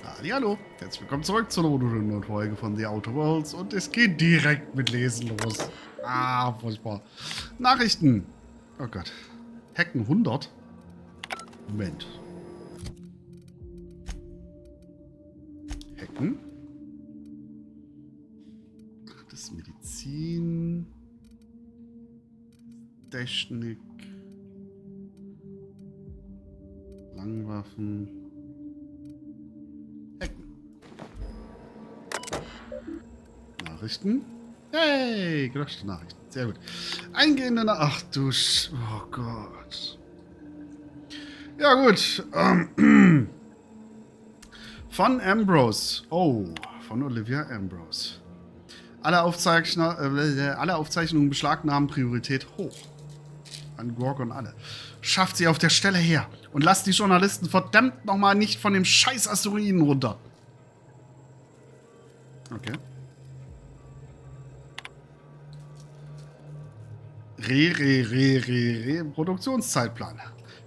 Hallo, herzlich willkommen zurück zu einer neuen Folge von The Outer Worlds und es geht direkt mit Lesen los. Furchtbar. Nachrichten. Oh Gott. Hacken 100. Moment. Hacken. Das ist Medizin. Technik. Langwaffen. Nachrichten. Hey, gelöschte Nachrichten. Sehr gut. Eingehende Ach du Oh Gott. Ja gut. Von Ambrose. Oh, von Olivia Ambrose. Alle Aufzeichnungen beschlagnahmen Priorität hoch. An Gorgon alle. Schafft sie auf der Stelle her und lasst die Journalisten verdammt nochmal nicht von dem scheiß Asteroiden runter. Okay. Produktionszeitplan.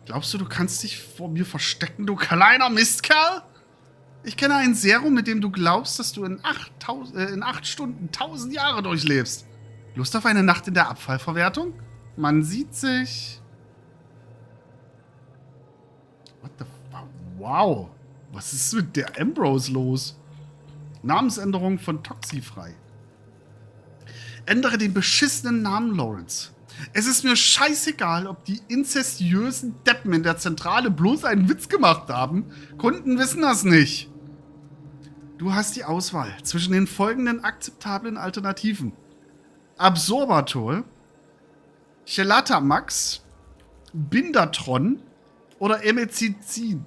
Glaubst du, du kannst dich vor mir verstecken, du kleiner Mistkerl? Ich kenne ein Serum, mit dem du glaubst, dass du in 8 Stunden 1000 Jahre durchlebst. Lust auf eine Nacht in der Abfallverwertung? Man sieht sich. What the fuck? Wow. Was ist mit der Ambrose los? Namensänderung von Toxifrei. Ändere den beschissenen Namen Lawrence. Es ist mir scheißegal, ob die inzestiösen Deppen in der Zentrale bloß einen Witz gemacht haben. Kunden wissen das nicht. Du hast die Auswahl zwischen den folgenden akzeptablen Alternativen. Absorbatol, Chelatamax, Bindatron oder Emecizin.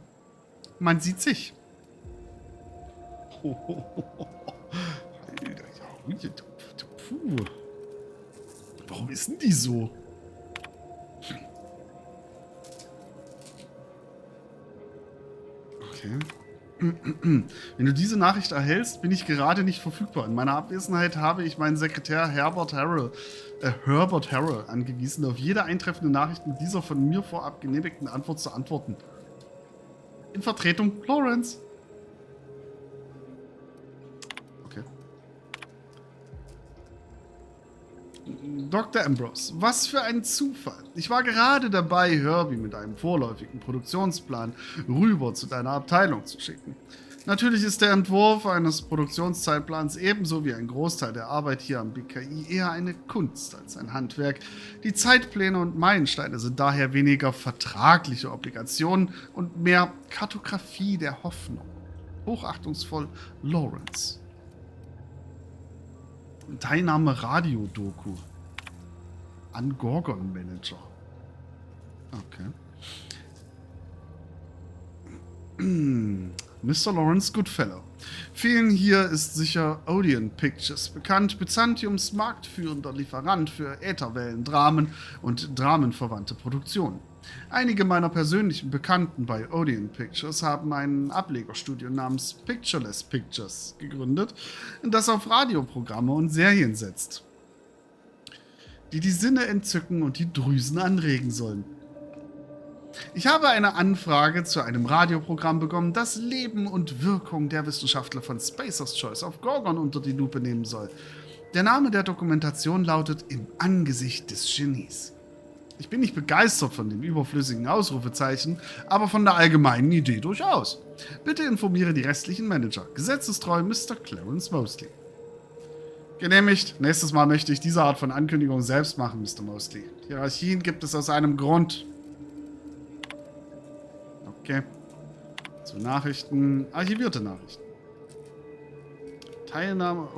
Man sieht sich. Puh. Warum ist denn die so? Okay. Wenn du diese Nachricht erhältst, bin ich gerade nicht verfügbar. In meiner Abwesenheit habe ich meinen Sekretär Herbert Harrell angewiesen, auf jede eintreffende Nachricht mit dieser von mir vorab genehmigten Antwort zu antworten. In Vertretung Lawrence. Okay. Dr. Ambrose, was für ein Zufall. Ich war gerade dabei, Herbie mit einem vorläufigen Produktionsplan rüber zu deiner Abteilung zu schicken. Natürlich ist der Entwurf eines Produktionszeitplans ebenso wie ein Großteil der Arbeit hier am BKI eher eine Kunst als ein Handwerk. Die Zeitpläne und Meilensteine sind daher weniger vertragliche Obligationen und mehr Kartografie der Hoffnung. Hochachtungsvoll, Lawrence. Teilnahme Radio-Doku. An Gorgon-Manager. Okay. Mr. Lawrence Goodfellow. Vielen hier ist sicher Odeon Pictures bekannt, Byzantiums marktführender Lieferant für Ätherwellen-Dramen und dramenverwandte Produktionen. Einige meiner persönlichen Bekannten bei Odeon Pictures haben ein Ablegerstudio namens Pictureless Pictures gegründet, das auf Radioprogramme und Serien setzt, die Sinne entzücken und die Drüsen anregen sollen. Ich habe eine Anfrage zu einem Radioprogramm bekommen, das Leben und Wirkung der Wissenschaftler von Spacer's Choice auf Gorgon unter die Lupe nehmen soll. Der Name der Dokumentation lautet Im Angesicht des Genies. Ich bin nicht begeistert von dem überflüssigen Ausrufezeichen, aber von der allgemeinen Idee durchaus. Bitte informiere die restlichen Manager. Gesetzestreu Mr. Clarence Mosley. Genehmigt. Nächstes Mal möchte ich diese Art von Ankündigung selbst machen, Mr. Mosley. Hierarchien gibt es aus einem Grund. Okay. Zu Nachrichten. Archivierte Nachrichten. Teilnahme.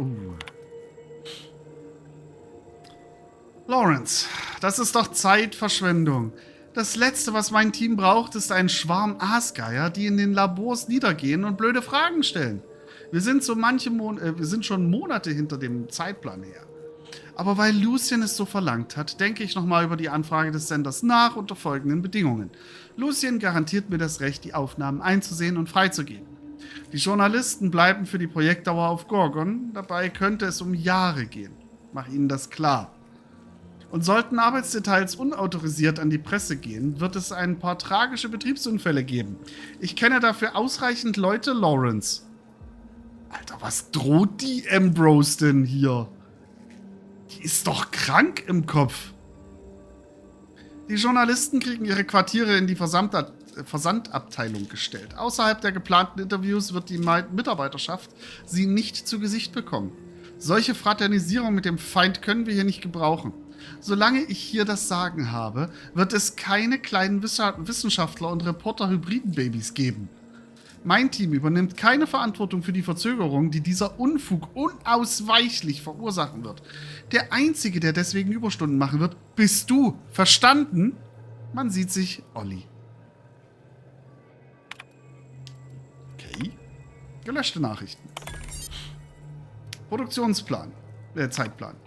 Lawrence, das ist doch Zeitverschwendung. Das Letzte, was mein Team braucht, ist ein Schwarm Aasgeier, die in den Labors niedergehen und blöde Fragen stellen. Wir sind schon Monate hinter dem Zeitplan her. Aber weil Lucien es so verlangt hat, denke ich nochmal über die Anfrage des Senders nach unter folgenden Bedingungen. Lucien garantiert mir das Recht, die Aufnahmen einzusehen und freizugeben. Die Journalisten bleiben für die Projektdauer auf Gorgon, dabei könnte es um Jahre gehen. Mach ihnen das klar. Und sollten Arbeitsdetails unautorisiert an die Presse gehen, wird es ein paar tragische Betriebsunfälle geben. Ich kenne dafür ausreichend Leute, Lawrence. Alter, was droht die Ambrose denn hier? Die ist doch krank im Kopf. Die Journalisten kriegen ihre Quartiere in die Versandabteilung gestellt. Außerhalb der geplanten Interviews wird die Mitarbeiterschaft sie nicht zu Gesicht bekommen. Solche Fraternisierung mit dem Feind können wir hier nicht gebrauchen. Solange ich hier das Sagen habe, wird es keine kleinen Wissenschaftler und Reporter-Hybriden-Babys geben. Mein Team übernimmt keine Verantwortung für die Verzögerung, die dieser Unfug unausweichlich verursachen wird. Der Einzige, der deswegen Überstunden machen wird, bist du. Verstanden? Man sieht sich, Olli. Okay. Gelöschte Nachrichten. Produktionsplan. Zeitplan.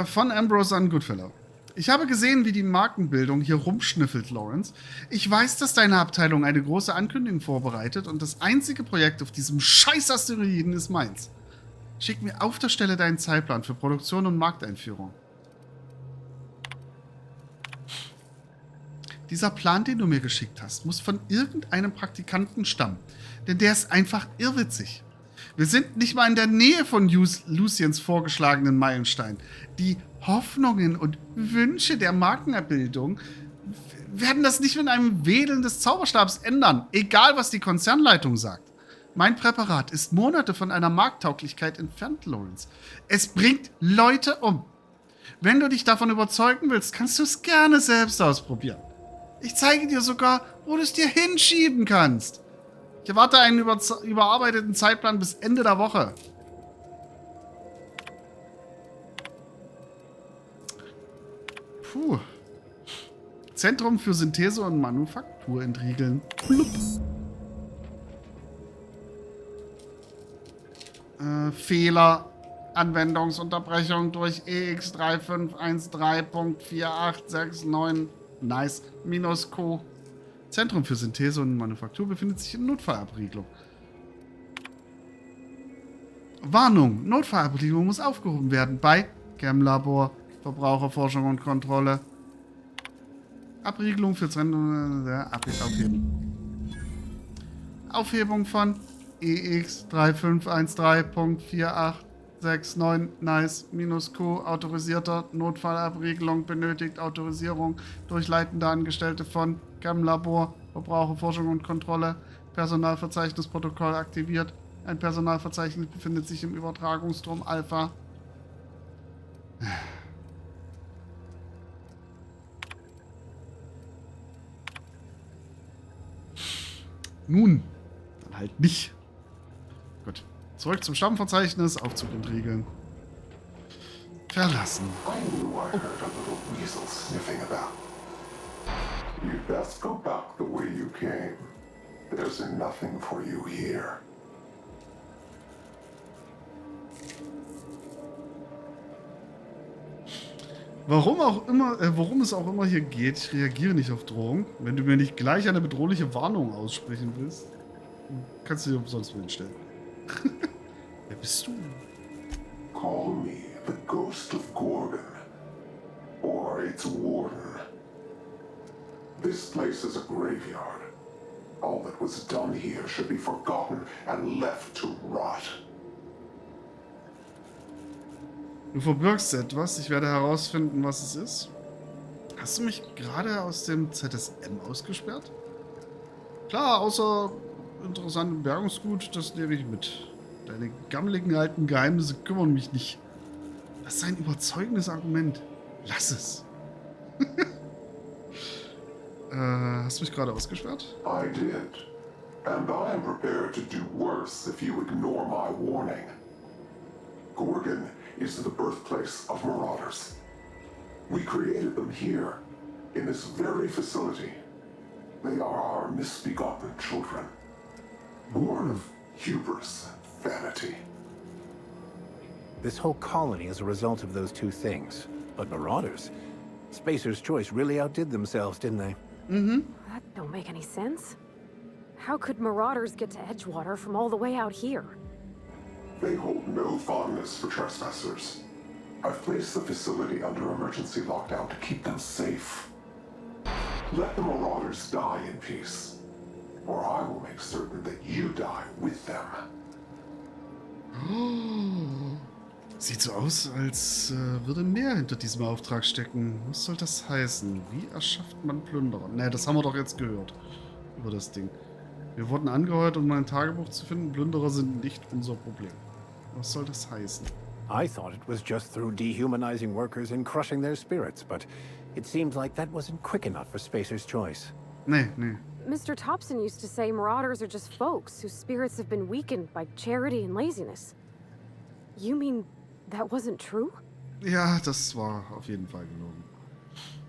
Von Ambrose an Goodfellow. Ich habe gesehen, wie die Markenbildung hier rumschnüffelt, Lawrence. Ich weiß, dass deine Abteilung eine große Ankündigung vorbereitet und das einzige Projekt auf diesem scheiß Asteroiden ist meins. Schick mir auf der Stelle deinen Zeitplan für Produktion und Markteinführung. Dieser Plan, den du mir geschickt hast, muss von irgendeinem Praktikanten stammen. Denn der ist einfach irrwitzig. Wir sind nicht mal in der Nähe von Luciens vorgeschlagenen Meilenstein. Die Hoffnungen und Wünsche der Markenabbildung werden das nicht mit einem Wedeln des Zauberstabs ändern, egal was die Konzernleitung sagt. Mein Präparat ist Monate von einer Markttauglichkeit entfernt, Lawrence. Es bringt Leute um. Wenn du dich davon überzeugen willst, kannst du es gerne selbst ausprobieren. Ich zeige dir sogar, wo du es dir hinschieben kannst. Ich erwarte einen überarbeiteten Zeitplan bis Ende der Woche. Puh. Zentrum für Synthese und Manufaktur entriegeln. Plupp. Fehler. Anwendungsunterbrechung durch EX3513.4869. Nice. Minus Co. Zentrum für Synthese und Manufaktur befindet sich in Notfallabriegelung. Warnung. Notfallabriegelung muss aufgehoben werden bei Chem-Labor, Verbraucherforschung und Kontrolle. Abriegelung für Zentrum aufheben. Aufhebung von EX3513.4869 Nice minus Co. Autorisierter Notfallabriegelung benötigt Autorisierung durch leitende Angestellte von Chem-Labor, Verbraucherforschung und Kontrolle. Personalverzeichnisprotokoll aktiviert. Ein Personalverzeichnis befindet sich im Übertragungsstrom Alpha. Nun, dann halt nicht. Gut. Zurück zum Stammverzeichnis, Aufzug entriegeln. Verlassen. You'd best go back the way you came. There's nothing for you here. Worum es auch immer hier geht, ich reagiere nicht auf Drohung. Wenn du mir nicht gleich eine bedrohliche Warnung aussprechen willst, kannst du dir umsonst hinstellen. Wer bist du? Call me the ghost of Gorgon, or its warden. This place is a graveyard. All that was done here should be forgotten and left to rot. Du verbirgst etwas. Ich werde herausfinden, was es ist. Hast du mich gerade aus dem ZSM ausgesperrt? Klar, außer interessantem Bergungsgut, das nehme ich mit. Deine gammeligen alten Geheimnisse kümmern mich nicht. Das ist ein überzeugendes Argument. Lass es. Hast du mich gerade ausgesperrt? I did. And I am prepared to do worse if you ignore my warning. Gorgon is the birthplace of marauders. We created them here, in this very facility. They are our misbegotten children, born of hubris and vanity. This whole colony is a result of those two things. But marauders? Spacer's Choice really outdid themselves, didn't they? Mm-hmm. That don't make any sense. How could marauders get to Edgewater from all the way out here? They hold no fondness for trespassers. I've placed the facility under emergency lockdown to keep them safe. Let the Marauders die in peace, or I will make certain that you die with them. Sieht so aus, als würde mehr hinter diesem Auftrag stecken. Was soll das heißen? Wie erschafft man Plünderer? Ne, das haben wir doch jetzt gehört. Über das Ding. Wir wurden angeheuert, um mein Tagebuch zu finden. Plünderer sind nicht unser Problem. Was soll das heißen? I thought it was just through dehumanizing workers and crushing their spirits, but it seems like that wasn't quick enough for Spacer's Choice. Nee, nee. Mr. Thompson used to say Marauders are just folks whose spirits have been weakened by charity and laziness. You mean that wasn't true? Ja, das war auf jeden Fall gelogen.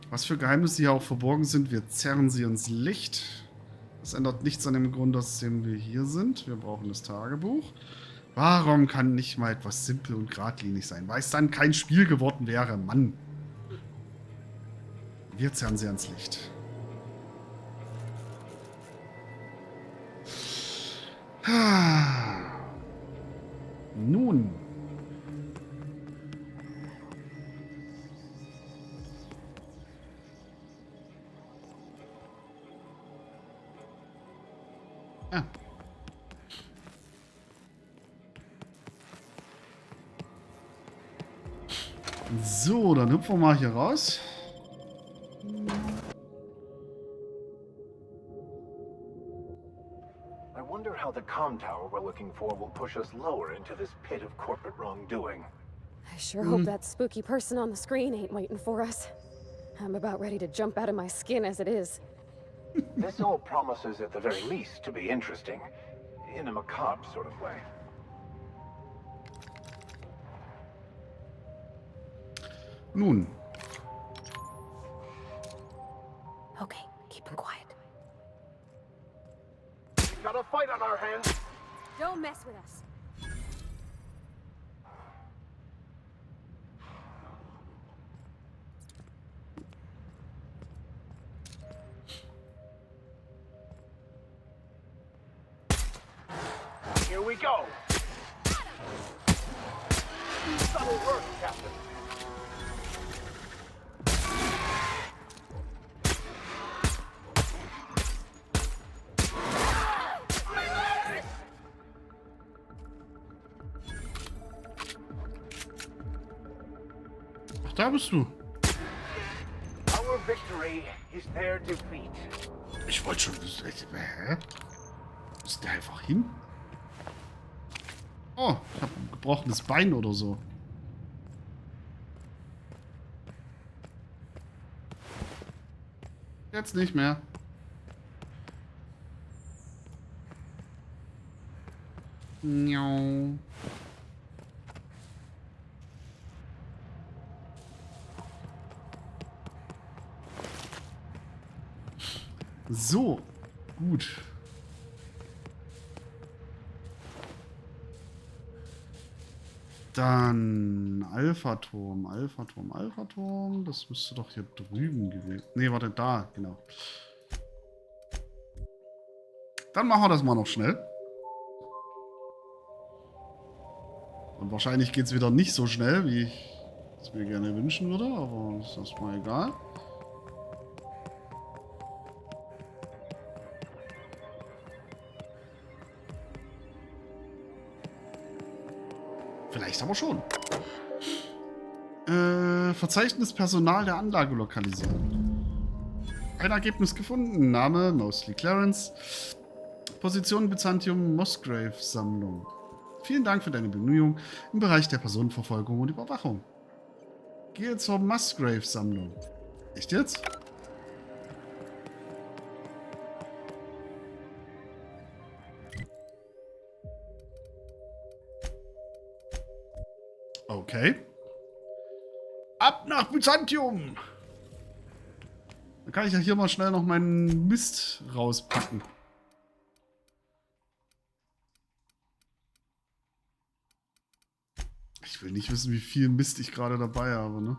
Was für Geheimnisse hier auch verborgen sind, wir zerren sie ins Licht. Das ändert nichts an dem Grund, dass wir hier sind. Wir brauchen das Tagebuch. Warum kann nicht mal etwas simpel und geradlinig sein? Weil es dann kein Spiel geworden wäre, Mann. Wir zerren sie ans Licht. Nun. Ah. So, dann hüpfen wir mal hier raus. I wonder how the comm tower we're looking for will push us lower into this pit of corporate wrongdoing. I sure hope that spooky person on the screen ain't waiting for us. I'm about ready to jump out of my skin as it is. This all promises at the very least to be interesting, in a macabre sort of way. Nun. Okay, keep him quiet. We've got a fight on our hands. Don't mess with us. Here we go. Subtle work, Captain. Ach, da bist du. Our victory is their defeat. Ich wollte schon... Hä? Ist der einfach hin? Oh, ich habe ein gebrochenes Bein oder so. Jetzt nicht mehr. Miau. So, gut. Dann Alpha-Turm, Alpha-Turm, Alpha-Turm. Das müsste doch hier drüben gewesen. Ne, warte, da, genau. Dann machen wir das mal noch schnell. Und wahrscheinlich geht es wieder nicht so schnell, wie ich es mir gerne wünschen würde, aber ist erstmal egal. Vielleicht aber schon. Verzeichnis Personal der Anlage lokalisieren. Ein Ergebnis gefunden. Name Mostly Clarence. Position Byzantium Musgrave Sammlung. Vielen Dank für deine Bemühungen im Bereich der Personenverfolgung und Überwachung. Gehe zur Musgrave Sammlung. Echt jetzt? Okay. Ab nach Byzantium! Dann kann ich ja hier mal schnell noch meinen Mist rauspacken. Ich will nicht wissen, wie viel Mist ich gerade dabei habe, ne?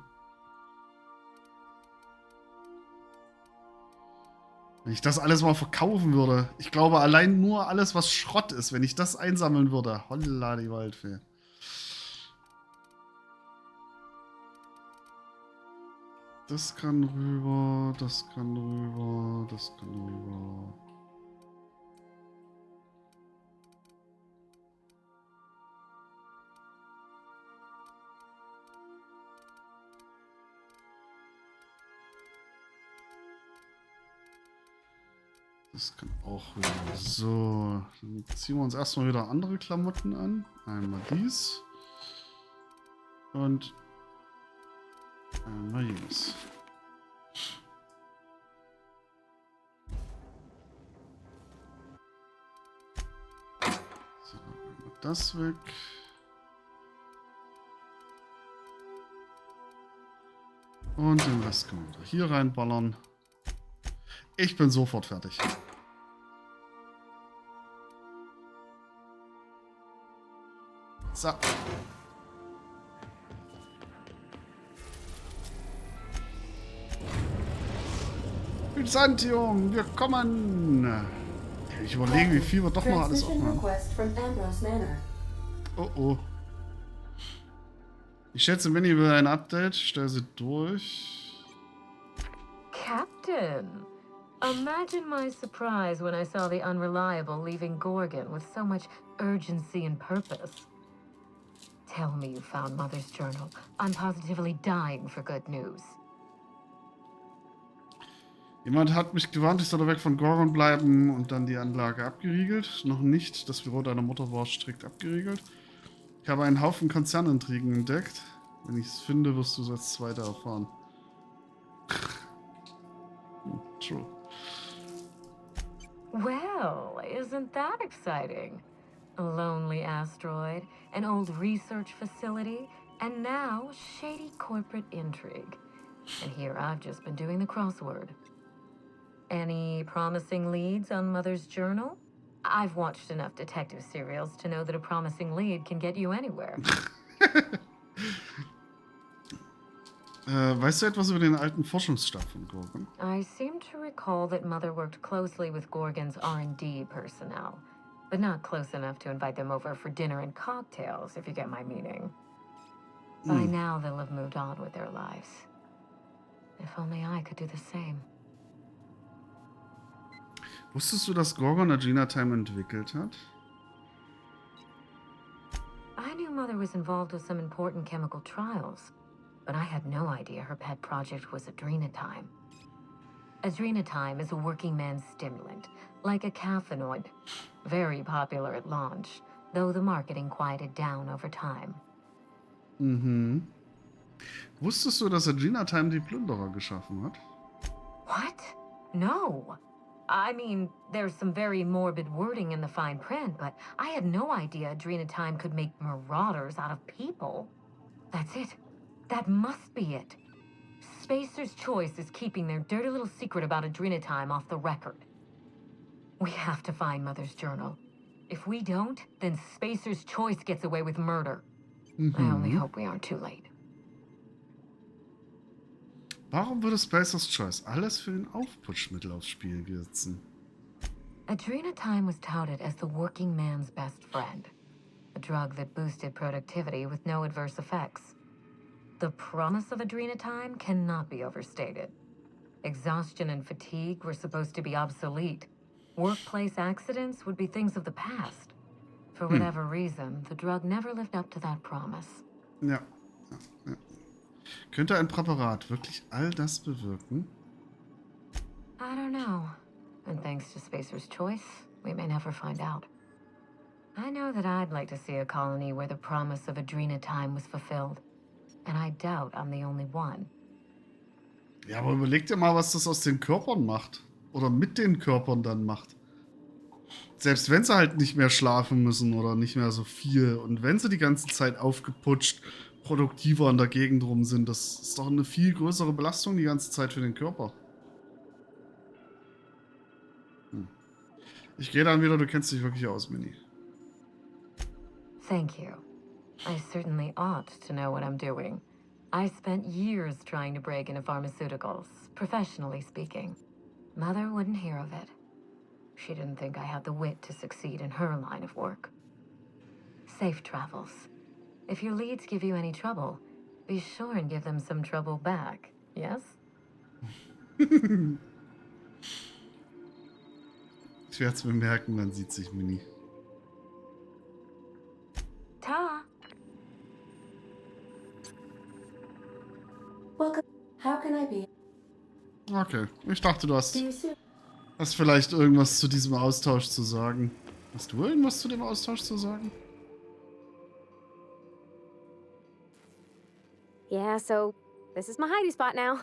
Wenn ich das alles mal verkaufen würde. Ich glaube, allein nur alles, was Schrott ist, wenn ich das einsammeln würde. Holla die Waldfee. Das kann rüber, das kann rüber, das kann rüber. Das kann auch rüber. So, dann ziehen wir uns erstmal wieder andere Klamotten an. Einmal dies. Und einmal jenes. So, einmal das weg. Und den Rest können wir wieder hier reinballern. Ich bin sofort fertig. So. Byzantium, wir kommen. Ich überlege, wie viel wir doch noch alles aufmachen. Oh oh. Ich schätze, Minnie will ein Update. Stell sie durch. Captain, imagine my surprise when I saw the Unreliable leaving Gorgon with so much urgency and purpose. Tell me you found Mother's journal. I'm positively dying for good news. Jemand hat mich gewarnt, ich soll weg von Gorgon bleiben und dann die Anlage abgeriegelt. Noch nicht. Das Büro deiner Mutter war strikt abgeriegelt. Ich habe einen Haufen Konzernintrigen entdeckt. Wenn ich es finde, wirst du es als Zweiter erfahren. True. Well, isn't that exciting? A lonely asteroid, an old research facility, and now shady corporate intrigue. And here I've just been doing the crossword. Any promising leads on Mother's journal? I've watched enough detective serials to know that a promising lead can get you anywhere. Weißt du etwas über den alten Forschungsstab von Gorgon? I seem to recall that Mother worked closely with Gorgon's R&D personnel, but not close enough to invite them over for dinner and cocktails, if you get my meaning. By now, they'll have moved on with their lives. If only I could do the same. Wusstest du, dass Gorgon Agena Time entwickelt hat? I knew Mother was involved with some important chemical trials, but I had no idea her pet project was Adrenatime. Adrenatime is a working man's stimulant, like a caffeinoid. Very popular at launch, though the marketing quieted down over time. Mhm. Wusstest du, dass Agena Time die Plünderer geschaffen hat? What? No. I mean, there's some very morbid wording in the fine print, but I had no idea Adrenatime could make marauders out of people. That's it. That must be it. Spacer's Choice is keeping their dirty little secret about Adrenatime off the record. We have to find Mother's journal. If we don't, then Spacer's Choice gets away with murder. I only hope we aren't too late. Warum würde Spacer's Choice alles für den Aufputschmittel aufs Spiel setzen? Adrenatime was touted as the working man's best friend. A drug that boosted productivity with no adverse effects. The promise of Adrenatime cannot be overstated. Exhaustion and fatigue were supposed to be obsolete. Workplace accidents would be things of the past. For whatever reason, the drug never lived up to that promise. Ja. Könnte ein Präparat wirklich all das bewirken? I don't know. And thanks to Spacer's Choice, we may never find out. I know that I'd like to see a colony where the promise of Adrenatime was fulfilled. And I doubt I'm the only one. Ja, aber überleg dir mal, was das aus den Körpern macht. Oder mit den Körpern dann macht. Selbst wenn sie halt nicht mehr schlafen müssen oder nicht mehr so viel. Und wenn sie die ganze Zeit aufgeputscht, produktiver in der Gegend rum sind, das ist doch eine viel größere Belastung die ganze Zeit für den Körper. Ich gehe dann wieder, du kennst dich wirklich aus, Minnie. Thank you. I certainly ought to know what I'm doing. I spent years trying to break into pharmaceuticals, professionally speaking. Mother wouldn't hear of it. She didn't think I had the wit to succeed in her line of work. Safe travels. If your leads give you any trouble, be sure and give them some trouble back, yes? Ich werde es mir merken, dann sieht sich Minnie. Ta. Welcome. How can I be? Okay, ich dachte, du hast See you soon. vielleicht irgendwas zu diesem Austausch zu sagen. Hast du irgendwas zu dem Austausch zu sagen? Yeah, so this is my hidey spot now.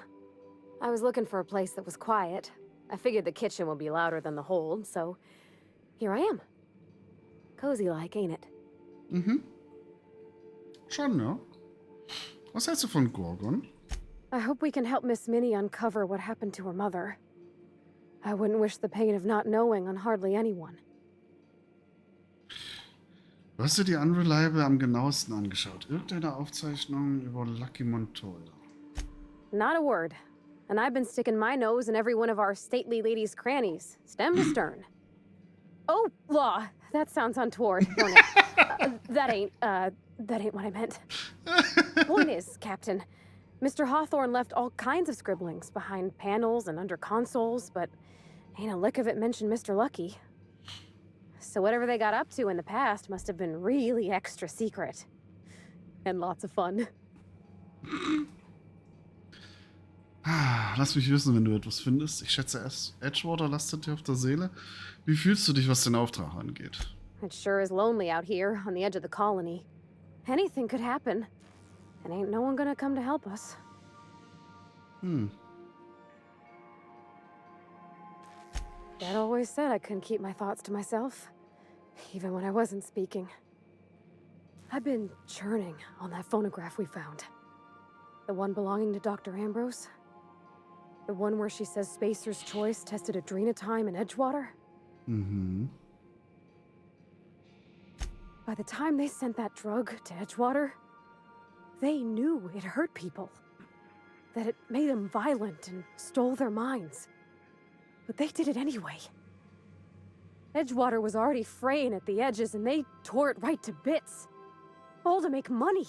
I was looking for a place that was quiet. I figured the kitchen would be louder than the hold, so here I am. Cozy like, ain't it? Mhm. Schon, ja. Was hältst du von Gorgon? I hope we can help Miss Minnie uncover what happened to her mother. I wouldn't wish the pain of not knowing on hardly anyone. Du hast dir die Unreliable am genauesten angeschaut. Irgendeine Aufzeichnung über Lucky Montoya. Not a word. And I've been sticking my nose in every one of our stately ladies' crannies, stem to stern. Oh, law. That sounds untoward, don't it? That ain't what I meant. Point is, Captain, Mr. Hawthorne left all kinds of scribblings behind panels and under consoles, but ain't a lick of it mentioned Mr. Lucky. So whatever they got up to in the past must have been really extra secret. And lots of fun. Lass mich wissen, wenn du etwas findest. Ich schätze, Edgewater lastet dir auf der Seele. Wie fühlst du dich, was den Auftrag angeht? It sure is lonely out here on the edge of the colony. Anything could happen. And ain't no one gonna come to help us. Dad always said I couldn't keep my thoughts to myself, even when I wasn't speaking. I've been churning on that phonograph we found. The one belonging to Dr. Ambrose. The one where she says Spacer's Choice tested adrenatime in Edgewater. Mhm. By the time they sent that drug to Edgewater, they knew it hurt people. That it made them violent and stole their minds. But they did it anyway. Edgewater was already fraying at the edges and they tore it right to bits. All to make money.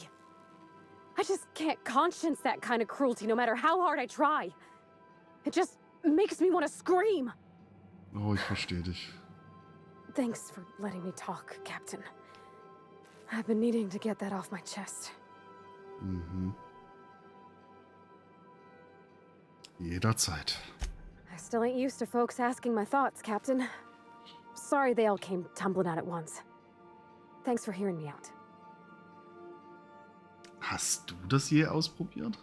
I just can't conscience that kind of cruelty no matter how hard I try. It just makes me want to scream. Oh, ich verstehe dich. Thanks for letting me talk, Captain. I've been needing to get that off my chest. Mhm. Jederzeit. I still ain't used to folks asking my thoughts, Captain. Sorry they all came tumbling out at once. Thanks for hearing me out. Hast du das je ausprobiert?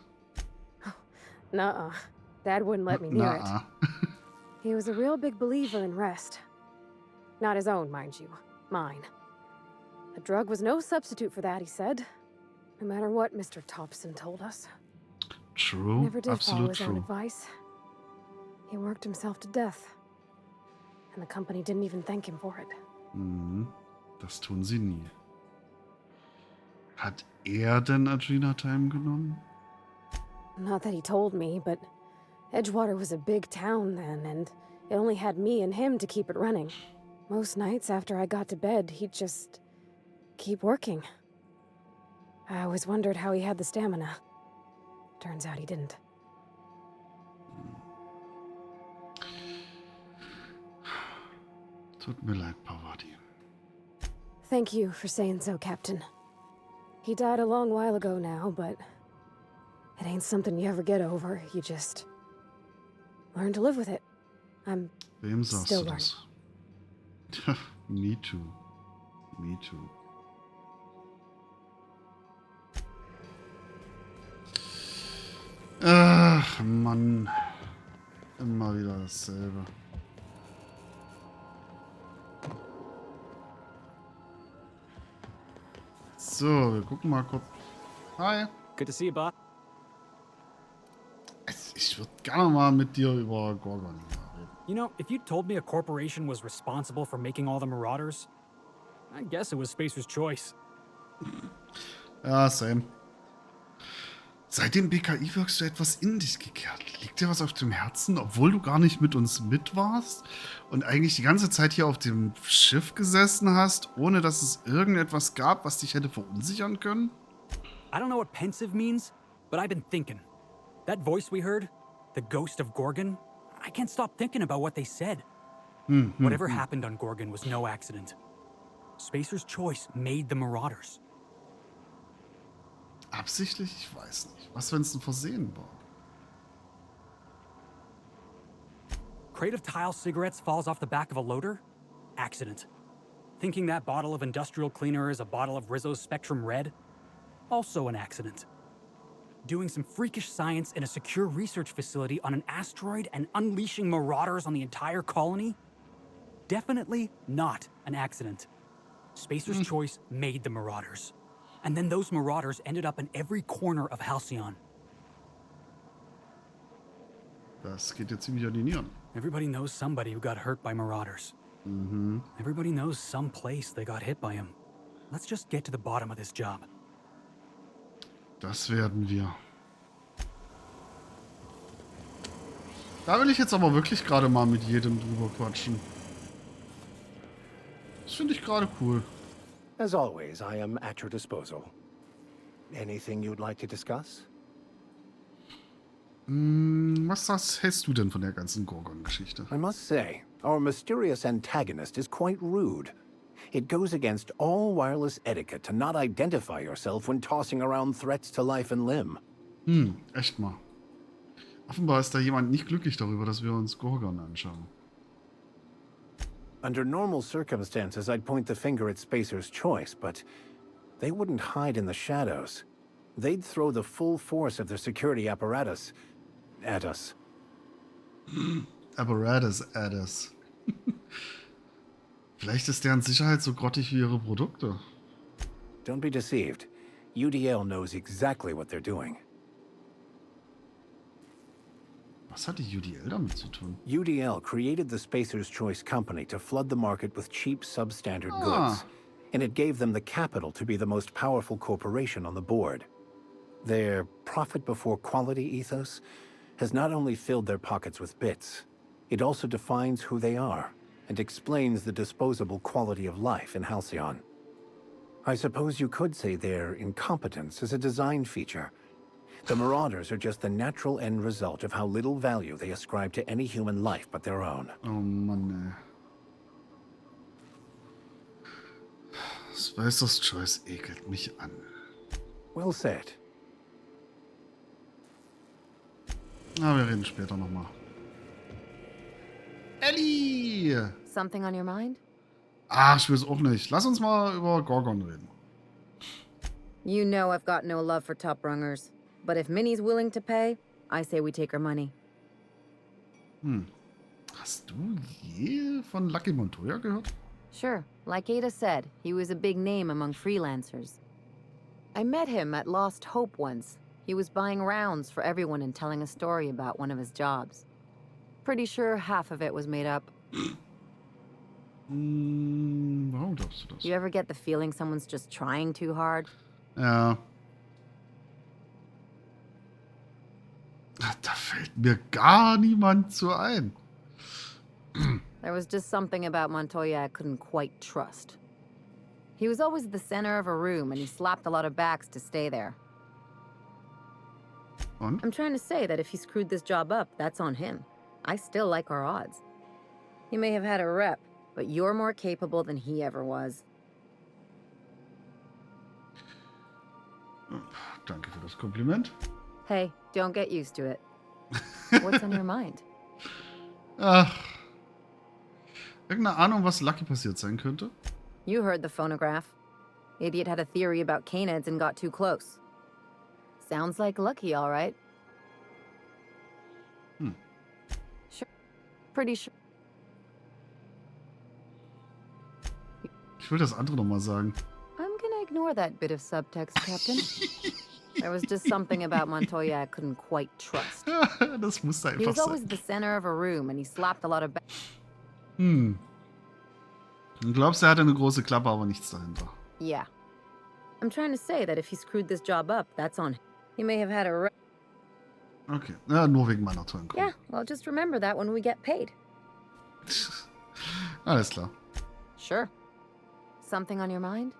Nuh-uh. Dad wouldn't let me near it. Na. He was a real big believer in rest. Not his own, mind you. Mine. A drug was no substitute for that, he said. No matter what Mr. Thompson told us. True, Never did follow absolut his own true. advice. He worked himself to death. And the company didn't even thank him for it. Mhm. Das tun sie nie. Hat denn Adrenatime genommen? Not that he told me, but Edgewater was a big town then, and it only had me and him to keep it running. Most nights after I got to bed, he'd just keep working. I always wondered how he had the stamina. Turns out he didn't. Tut mir leid, Pavati. Thank you for saying so, Captain. He died a long while ago now, but it ain't something you ever get over. You just learn to live with it. I'm Wem sagst still du learning. das? Me too. Me too. Ach, Mann. Immer wieder dasselbe. So, wir gucken mal kurz. Hi. Good to see you, Bob. Ich würde gerne mal mit dir über Gorgon reden. You know, if you told me a corporation was responsible for making all the Marauders, I guess it was Spacer's Choice. Ja, same. Seit dem BKI wirkst du etwas in dich gekehrt. Liegt dir was auf dem Herzen, obwohl du gar nicht mit uns mit warst und eigentlich die ganze Zeit hier auf dem Schiff gesessen hast, ohne dass es irgendetwas gab, was dich hätte verunsichern können? I don't know what pensive means, but I've been thinking. That voice we heard, The ghost of Gorgon? I can't stop thinking about what they said. Whatever happened on Gorgon was no accident. Spacer's choice made the Marauders. Absichtlich? Ich weiß nicht. Was, wenn es ein Versehen war? Crate of tile cigarettes falls off the back of a loader? Accident. Thinking that bottle of industrial cleaner is a bottle of Rizzo's Spectrum Red? Also an accident. Doing some freakish science in a secure research facility on an asteroid and unleashing Marauders on the entire colony? Definitely not an accident. Spacer's choice made the Marauders. And then those Marauders ended up in every corner of Halcyon. Das geht jetzt ziemlich an die Nieren. Everybody knows somebody who got hurt by Marauders. Everybody knows some place they got hit by him. Let's just get to the bottom of this job. Das werden wir. Da will ich jetzt aber wirklich gerade mal mit jedem drüber quatschen. Das finde ich gerade cool. As always, I am at your disposal. Anything you'd like to discuss? Was hältst du denn von der ganzen Gorgon-Geschichte? I must say, our mysterious antagonist is quite rude. It goes against all wireless etiquette to not identify yourself when tossing around threats to life and limb. Echt mal. Offenbar ist da jemand nicht glücklich darüber, dass wir uns Gorgon anschauen. Under normal circumstances, I'd point the finger at Spacer's choice, but they wouldn't hide in the shadows. They'd throw the full force of their security apparatus at us. Apparatus at us. Vielleicht ist deren Sicherheit so grottig wie ihre Produkte. Don't be deceived. UDL knows exactly what they're doing. Was hat die UDL damit zu tun? UDL created the Spacer's Choice Company to flood the market with cheap substandard goods, and it gave them the capital to be the most powerful corporation on the board. Their profit before quality ethos has not only filled their pockets with bits, it also defines who they are and explains the disposable quality of life in Halcyon. I suppose you could say their incompetence is a design feature. The Marauders are just the natural end result of how little value they ascribe to any human life but their own. Oh Mann, ey. Spacer's Choice ekelt mich an. Well said. Na, wir reden später nochmal. Ellie! Something on your mind? Ach, ich weiß auch nicht. Lass uns mal über Gorgon reden. You know I've got no love for top rungers. But if Minnie's willing to pay, I say we take her money. Hast du je von Lucky Montoya gehört? Sure, like Ada said, he was a big name among freelancers. I met him at Lost Hope once. He was buying rounds for everyone and telling a story about one of his jobs. Pretty sure half of it was made up. Warum glaubst du das? You ever get the feeling someone's just trying too hard? Ja. Da fällt mir gar niemand zu ein. There was just something about Montoya I couldn't quite trust. He was always the center of a room, and he slapped a lot of backs to stay there. Und? I'm trying to say that if he screwed this job up, that's on him. I still like our odds. He may have had a rep, but you're more capable than he ever was. Danke für das Kompliment. Hey, don't get used to it. What's on your mind? Ach. Irgendeine Ahnung, was Lucky passiert sein könnte? You heard the phonograph. Idiot had a theory about canids and got too close. Sounds like Lucky, all right. Sure. Pretty sure. Ich will das andere nochmal sagen. I'm gonna ignore that bit of subtext, Captain. There was just something about Montoya I couldn't quite trust. Das musste He einfach was sein. always the center of a room, and he slapped a lot of. Du glaubst, er hatte eine große Klappe, aber nichts dahinter. Yeah. I'm trying to say that if he screwed this job up, that's on him. He may have had a. Okay, ja, nur wegen meiner tollen Kunde. Yeah, well, just remember that when we get paid. Alles klar. Sure. Something on your mind?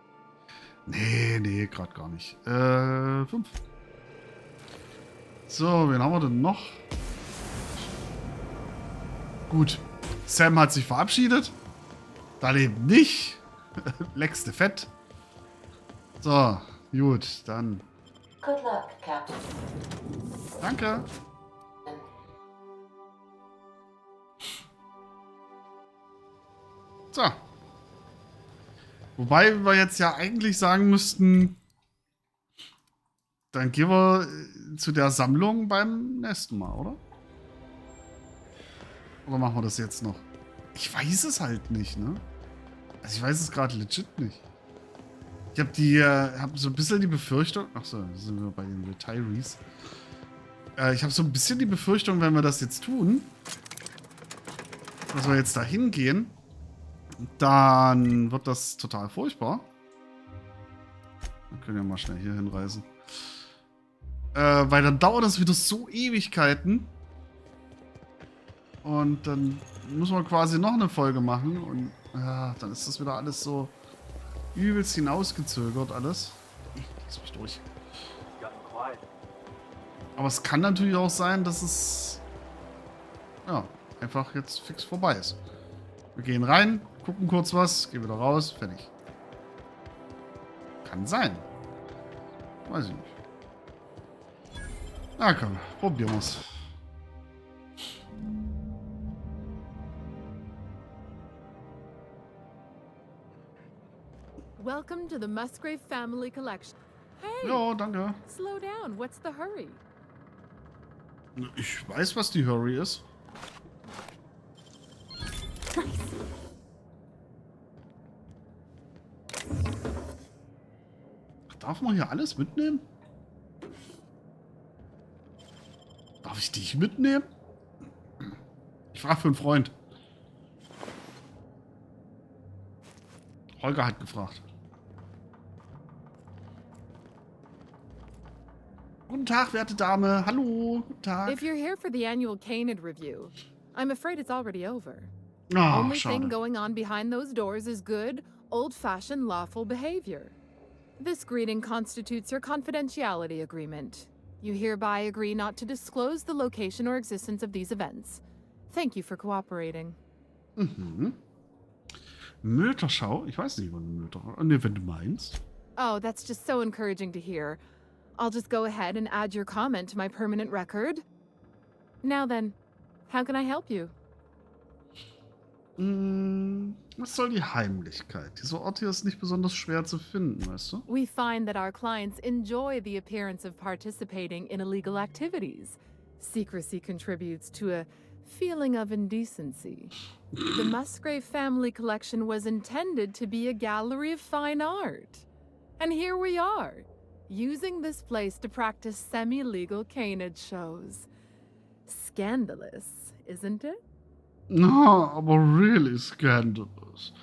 Nee, gerade gar nicht. 5. So, wen haben wir denn noch? Gut. Sam hat sich verabschiedet. Daneben nicht. Leckste Fett. So, gut, dann. Good luck, Captain. Danke. So. Wobei wir jetzt ja eigentlich sagen müssten, dann gehen wir zu der Sammlung beim nächsten Mal, oder? Oder machen wir das jetzt noch? Ich weiß es halt nicht, ne? Also ich weiß es gerade legit nicht. Ich habe so ein bisschen die Befürchtung, achso, da sind wir bei den Retirees. Ich habe so ein bisschen die Befürchtung, wenn wir das jetzt tun, dass wir jetzt da hingehen, dann wird das total furchtbar. Wir können ja mal schnell hier hinreisen. Weil dann dauert das wieder so Ewigkeiten. Und dann muss man quasi noch eine Folge machen. Und dann ist das wieder alles so übelst hinausgezögert alles. Lass mich durch. Aber es kann natürlich auch sein, dass es einfach jetzt fix vorbei ist. Wir gehen rein, gucken kurz was, gehen wieder raus, fertig. Kann sein. Weiß ich nicht. Na komm, probieren wir's. Welcome to the Musgrave Family Collection. Hey! Ja, danke. Slow down, what's the hurry? Ich weiß, was die Hurry ist. Darf man hier alles mitnehmen? Darf ich dich mitnehmen? Ich frage für einen Freund. Holger hat gefragt. Guten Tag, werte Dame. Hallo. Guten Tag. If you're here for the annual Canid review, I'm afraid it's already over. Oh, Only thing schade. going on behind those doors is good, old-fashioned lawful behavior. This greeting constitutes your confidentiality agreement. You hereby agree not to disclose the location or existence of these events. Thank you for cooperating. Mhm. Mütterschau? Ich weiß nicht, wann Mütterschau. Ne, wenn du meinst. Oh, that's just so encouraging to hear. I'll just go ahead and add your comment to my permanent record. Now then, how can I help you? Was soll die Heimlichkeit? Dieser Ort hier ist nicht besonders schwer zu finden, weißt du? We find that our clients enjoy the appearance of participating in illegal activities. Secrecy contributes to a feeling of indecency. The Musgrave Family Collection was intended to be a gallery of fine art. And here we are, using this place to practice semi-legal canid shows. Scandalous, isn't it? Na, aber really scandalous.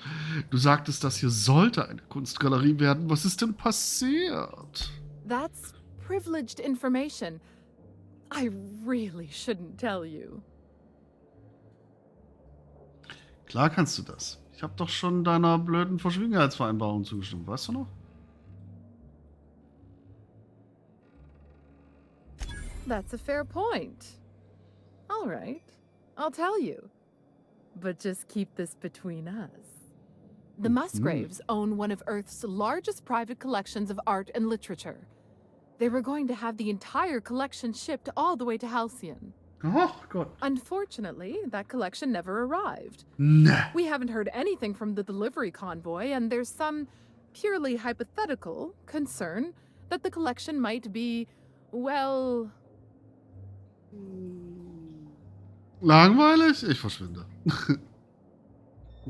Du sagtest, das hier sollte eine Kunstgalerie werden. Was ist denn passiert? That's privileged information. I really shouldn't tell you. Klar kannst du das. Ich habe doch schon deiner blöden Verschwiegenheitsvereinbarung zugestimmt, weißt du noch? That's a fair point. All right, I'll tell you. But just keep this between us. The Musgraves own one of Earth's largest private collections of art and literature. They were going to have the entire collection shipped all the way to Halcyon. Oh Gott. Unfortunately, that collection never arrived. Ne. We haven't heard anything from the delivery convoy, and there's some purely hypothetical concern that the collection might be, well... Langweilig? Ich verschwinde.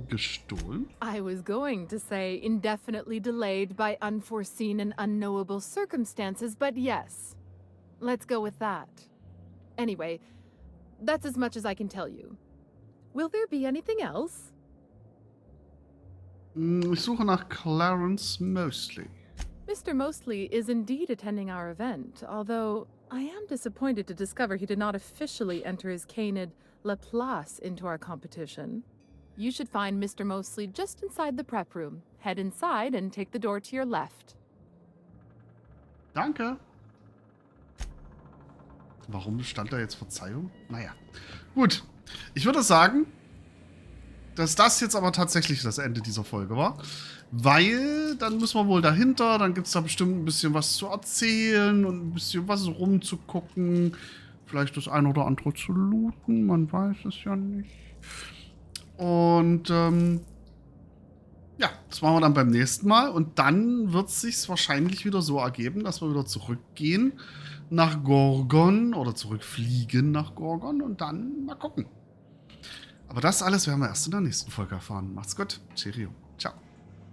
Gestohlen? I was going to say indefinitely delayed by unforeseen and unknowable circumstances, but yes. Let's go with that. Anyway, that's as much as I can tell you. Will there be anything else? Ich suche nach Clarence Mosley. Mr. Mosley is indeed attending our event, although I am disappointed to discover he did not officially enter his canid La Place into our competition. You should find Mr. Mosley just inside the prep room. Head inside and take the door to your left. Danke. Warum stand da jetzt Verzeihung? Naja. Gut, Ich würde sagen, dass das jetzt aber tatsächlich das Ende dieser Folge war. Weil dann müssen wir wohl dahinter, dann gibt es da bestimmt ein bisschen was zu erzählen und ein bisschen was rumzugucken. Vielleicht das eine oder andere zu looten, man weiß es ja nicht. Und ja, das machen wir dann beim nächsten Mal. Und dann wird es sich wahrscheinlich wieder so ergeben, dass wir wieder zurückgehen nach Gorgon oder zurückfliegen nach Gorgon und dann mal gucken. Aber das alles werden wir erst in der nächsten Folge erfahren. Macht's gut. Cheerio.